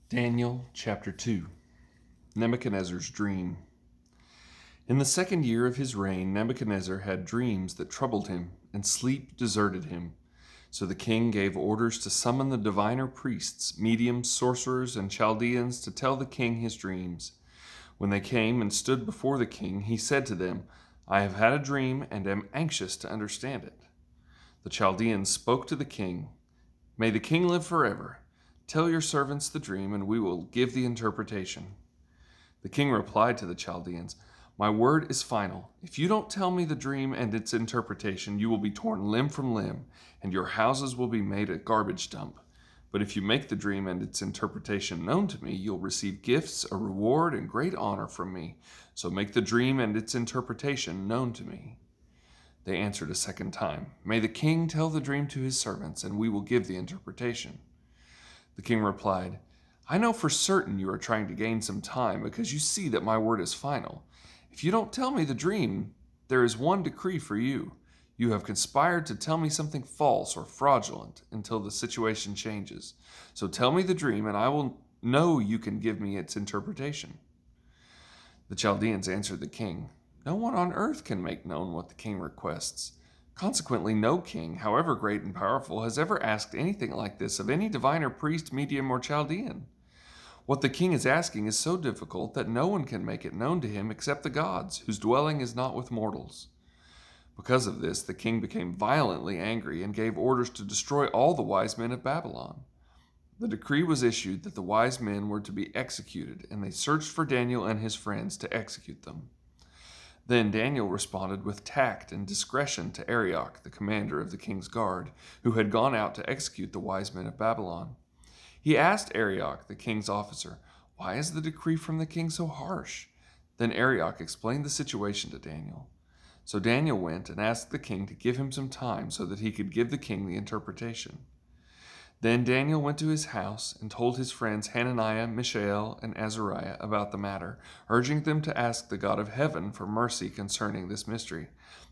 Daniel chapter 2. Nebuchadnezzar's dream. In the 2nd year of his reign, Nebuchadnezzar had dreams that troubled him, and sleep deserted him. So the king gave orders to summon the diviner priests, mediums, sorcerers, and Chaldeans to tell the king his dreams. When they came and stood before the king, he said to them, "I have had a dream and am anxious to understand it." The Chaldeans spoke to the king, "May the king live forever. Tell your servants the dream, and we will give the interpretation." The king replied to the Chaldeans, "My word is final. If you don't tell me the dream and its interpretation, you will be torn limb from limb, and your houses will be made a garbage dump. But if you make the dream and its interpretation known to me, you'll receive gifts, a reward, and great honor from me. So make the dream and its interpretation known to me." They answered a second time, "May the king tell the dream to his servants, and we will give the interpretation." The king replied, "I know for certain you are trying to gain some time because you see that my word is final. If you don't tell me the dream, there is one decree for you. You have conspired to tell me something false or fraudulent until the situation changes. So tell me the dream, and I will know you can give me its interpretation." The Chaldeans answered the king, "No one on earth can make known what the king requests. Consequently, no king, however great and powerful, has ever asked anything like this of any diviner, priest, medium, or Chaldean. What the king is asking is so difficult that no one can make it known to him except the gods, whose dwelling is not with mortals." Because of this, the king became violently angry and gave orders to destroy all the wise men of Babylon. The decree was issued that the wise men were to be executed, and they searched for Daniel and his friends to execute them. Then Daniel responded with tact and discretion to Arioch, the commander of the king's guard, who had gone out to execute the wise men of Babylon. He asked Arioch, the king's officer, "Why is the decree from the king so harsh?" Then Arioch explained the situation to Daniel. So Daniel went and asked the king to give him some time so that he could give the king the interpretation. Then Daniel went to his house and told his friends Hananiah, Mishael, and Azariah about the matter, urging them to ask the God of heaven for mercy concerning this mystery,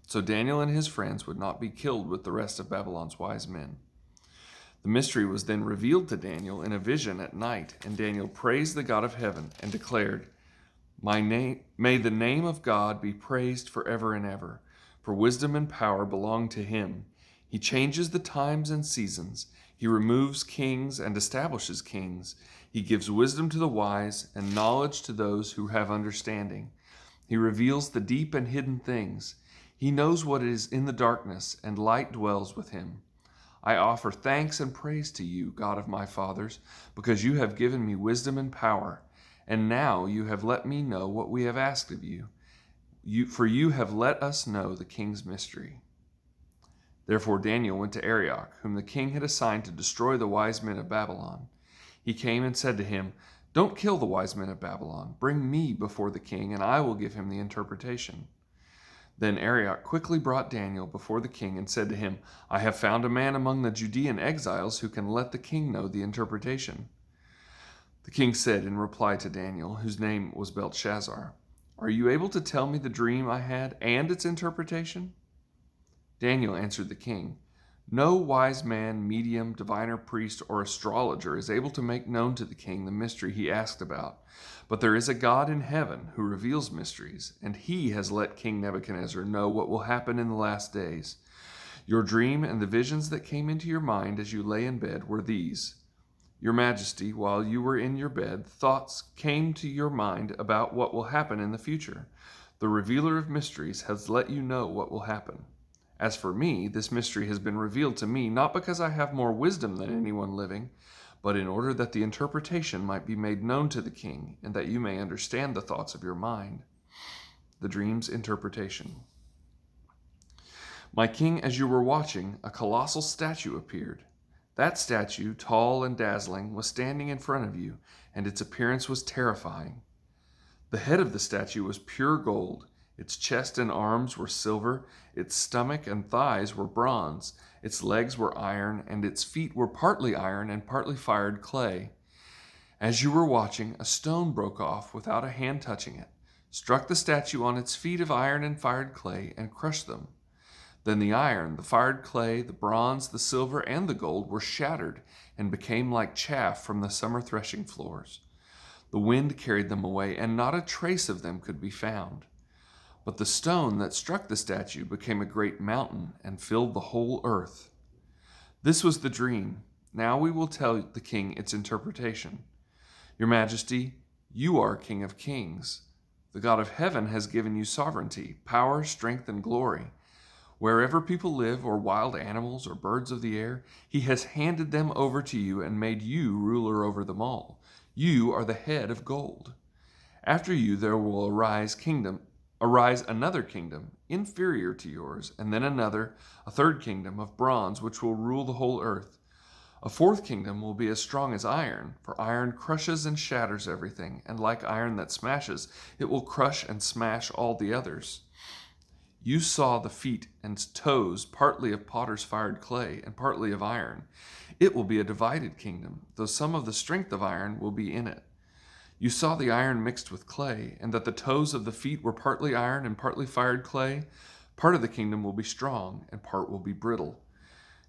so Daniel and his friends would not be killed with the rest of Babylon's wise men. The mystery was then revealed to Daniel in a vision at night, and Daniel praised the God of heaven and declared, May the name of God be praised forever and ever, for wisdom and power belong to him. He changes the times and seasons. He removes kings and establishes kings. He gives wisdom to the wise and knowledge to those who have understanding. He reveals the deep and hidden things. He knows what is in the darkness, and light dwells with him. I offer thanks and praise to you, God of my fathers, because you have given me wisdom and power, and now you have let me know what we have asked of you. For you have let us know the king's mystery." Therefore Daniel went to Arioch, whom the king had assigned to destroy the wise men of Babylon. He came and said to him, "Don't kill the wise men of Babylon. Bring me before the king, and I will give him the interpretation." Then Arioch quickly brought Daniel before the king and said to him, "I have found a man among the Judean exiles who can let the king know the interpretation." The king said in reply to Daniel, whose name was Belteshazzar, "Are you able to tell me the dream I had and its interpretation?" Daniel answered the king, "No wise man, medium, diviner, priest, or astrologer is able to make known to the king the mystery he asked about. But there is a God in heaven who reveals mysteries, and he has let King Nebuchadnezzar know what will happen in the last days. Your dream and the visions that came into your mind as you lay in bed were these. Your Majesty, while you were in your bed, thoughts came to your mind about what will happen in the future. The revealer of mysteries has let you know what will happen. As for me, this mystery has been revealed to me not because I have more wisdom than anyone living, but in order that the interpretation might be made known to the king, and that you may understand the thoughts of your mind." The dream's interpretation. "My king, as you were watching, a colossal statue appeared. That statue, tall and dazzling, was standing in front of you, and its appearance was terrifying. The head of the statue was pure gold. Its chest and arms were silver, its stomach and thighs were bronze, its legs were iron, and its feet were partly iron and partly fired clay. As you were watching, a stone broke off without a hand touching it, struck the statue on its feet of iron and fired clay, and crushed them. Then the iron, the fired clay, the bronze, the silver, and the gold were shattered and became like chaff from the summer threshing floors. The wind carried them away, and not a trace of them could be found. But the stone that struck the statue became a great mountain and filled the whole earth. This was the dream. Now we will tell the king its interpretation. Your Majesty, you are King of Kings. The God of heaven has given you sovereignty, power, strength, and glory. Wherever people live, or wild animals, or birds of the air, he has handed them over to you and made you ruler over them all. You are the head of gold. After you there will arise another kingdom, inferior to yours, and then another, a third kingdom of bronze, which will rule the whole earth. A fourth kingdom will be as strong as iron, for iron crushes and shatters everything, and like iron that smashes, it will crush and smash all the others. You saw the feet and toes, partly of potter's fired clay and partly of iron. It will be a divided kingdom, though some of the strength of iron will be in it. You saw the iron mixed with clay, and that the toes of the feet were partly iron and partly fired clay. Part of the kingdom will be strong, and part will be brittle.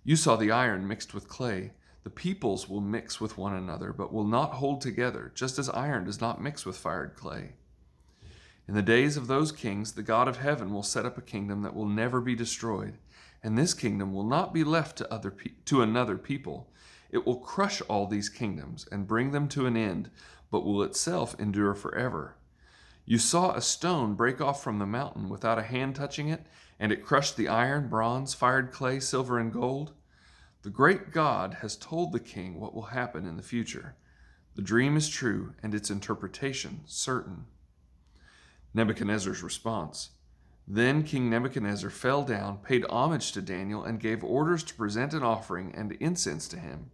You saw the iron mixed with clay. The peoples will mix with one another, but will not hold together, just as iron does not mix with fired clay. In the days of those kings, the God of heaven will set up a kingdom that will never be destroyed, and this kingdom will not be left to another people. It will crush all these kingdoms and bring them to an end, but will itself endure forever. You saw a stone break off from the mountain without a hand touching it, and it crushed the iron, bronze, fired clay, silver, and gold. The great God has told the king what will happen in the future. The dream is true, and its interpretation certain. Nebuchadnezzar's response. Then King Nebuchadnezzar fell down, paid homage to Daniel, and gave orders to present an offering and incense to him.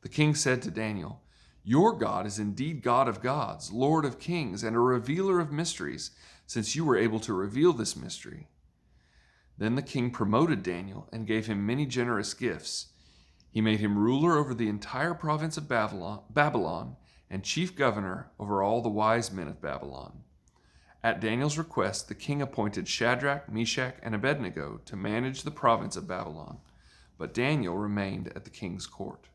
The king said to Daniel, "Your God is indeed God of gods, Lord of kings, and a revealer of mysteries, since you were able to reveal this mystery." Then the king promoted Daniel and gave him many generous gifts. He made him ruler over the entire province of Babylon and chief governor over all the wise men of Babylon. At Daniel's request, the king appointed Shadrach, Meshach, and Abed-nego to manage the province of Babylon, but Daniel remained at the king's court.